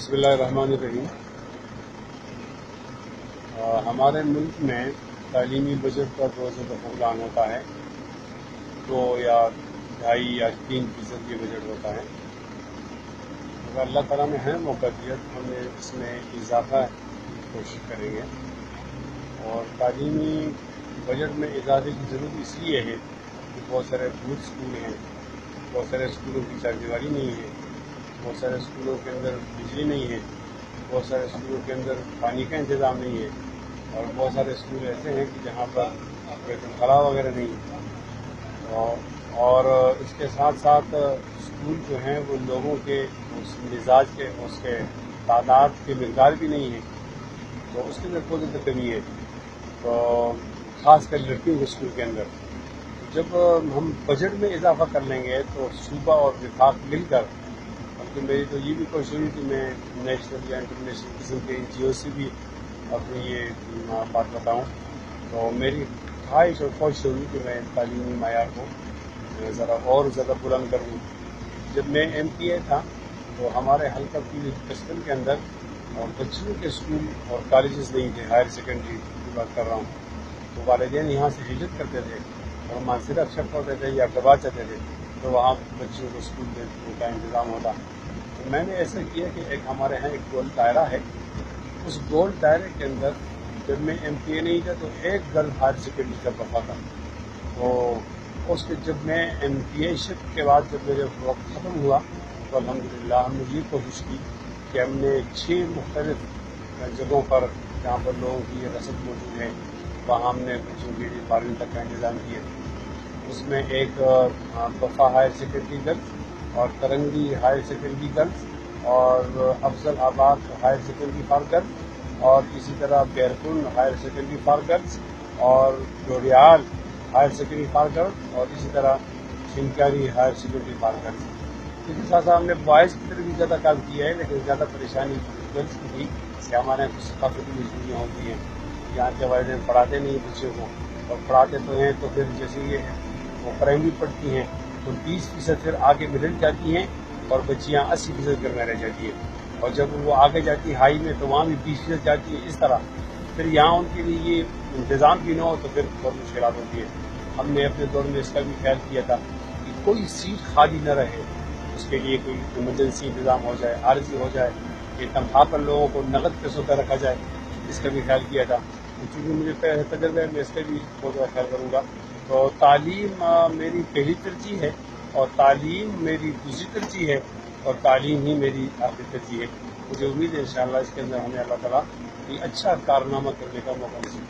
बिस्मिल्लाहिर्रहमानिर्रहीम। हमारे मुल्क में तालीमी बजट का जो दफ़ा ऐलान होता है 2 या 2.5 या 3% ये बजट होता है। अगर अल्लाह ताला ने है मौक़ियत हमें इसमें इजाफ़ा की कोशिश करेंगे। और तालीमी बजट में इजाफे की ज़रूरत इसलिए है कि बहुत सारे बूथ स्कूल हैं, बहुत सारे स्कूलों की चारदीवारी नहीं है, बहुत सारे स्कूलों के अंदर बिजली नहीं है, बहुत सारे स्कूलों के अंदर पानी का इंतज़ाम नहीं है, और बहुत सारे स्कूल ऐसे हैं कि जहाँ पर बैतुल-खला वगैरह नहीं है। और इसके साथ साथ स्कूल जो हैं वो लोगों के उस मिजाज के उसके तादाद की मकदार भी नहीं है, तो उसके अंदर बहुत ज़्यादा कमी है। तो ख़ास कर लड़कियों के स्कूल के अंदर जब हम बजट में इजाफा कर लेंगे तो सूबा और विभाग मिलकर, बल्कि मेरी तो ये भी कोशिश हुई कि मैं नेशनल या इंटरनेशनल किस्म के NGO से भी अपनी ये बात बताऊं। तो मेरी ख्वाहिश और कोशिश हुई कि मैं तालीमी मायार को ज़रा और ज़्यादा बुलंद करूँ। जब मैं MPA था तो हमारे हल्का पीली कस्टम के अंदर बच्चियों के स्कूल और कॉलेजेस नहीं थे, हायर सेकेंडरी की बात कर रहा हूँ। तो वालिदैन यहाँ से हिजरत करते थे और मानसरा अक्षर पढ़ते थे या अहबाब चाहते थे, तो वहाँ बच्चियों को स्कूल में का इंतज़ाम होता। तो मैंने ऐसा किया कि एक हमारे यहाँ एक गोल दायरा है, उस गोल दायरे के अंदर जब मैं MPA नहीं था तो एक गर्ल हायर सेकेंडरी का दफ़ा था। तो उसके जब मैं MPA शिफ्ट के बाद जब मेरे वक्त ख़त्म हुआ तो अल्हम्दुलिल्लाह हमने ये कोशिश की कि हमने 6 मुख्तलिफ जगहों पर जहाँ पर लोगों की ये रसद मौजूद है वहाँ हमने बच्चों के लिए 12वीं तक का इंतज़ाम किया। उसमें एक बफा हायर सेकेंडरी गर्ल्स और तरंगी हायर सेकेंडरी गर्ल्स और अफजल आबाद हायर सेकेंडरी फॉर गर्ल्स और इसी तरह बैरकुंड हायर सेकेंडरी फॉर गर्ल्स और डोडियाल हायर सेकेंडरी फॉर गर्ल्स और इसी तरह शिनकारी हायर सेकेंडरी फॉर गर्ल्स। इसके साथ साथ हमने बॉयज़ की तरफ भी ज़्यादा काम किया है, लेकिन ज़्यादा परेशानी गर्ल्स की थी कि हमारे यहाँ कुछ सकाफती मजबूरियाँ होती हैं। यहाँ के वालिदैन पढ़ाते नहीं बच्चों को, और पढ़ाते तो हैं तो फिर जैसे ये वो प्राइमरी पढ़ती हैं तो 20% फिर आगे मिडिल जाती हैं और बच्चियाँ 80% घर में रह जाती हैं, और जब वो आगे जाती है हाई में तो वहाँ भी 20% जाती है। इस तरह फिर यहाँ उनके लिए ये इंतज़ाम भी ना हो तो फिर बहुत मुश्किल होती है। हमने अपने दौर में इसका भी ख्याल किया था कि कोई सीट खाली न रहे, उसके लिए कोई इमरजेंसी इंतज़ाम हो जाए, आर्जी हो जाए, कि तनख्वाह पर लोगों को नकद पैसों पर रखा जाए, इसका भी ख्याल किया था। क्योंकि मुझे तजर्बा है, मैं इसका भी बहुत ज़्यादा ख्याल करूँगा। तो तालीम मेरी पहली तरजीह है, और तालीम मेरी दूसरी तरजीह है, और तालीम ही मेरी आखिरी तरजीह है। मुझे उम्मीद है इंशाअल्लाह इसके अंदर हमें अल्लाह ताला ये अच्छा कारनामा करने का मौका नसीब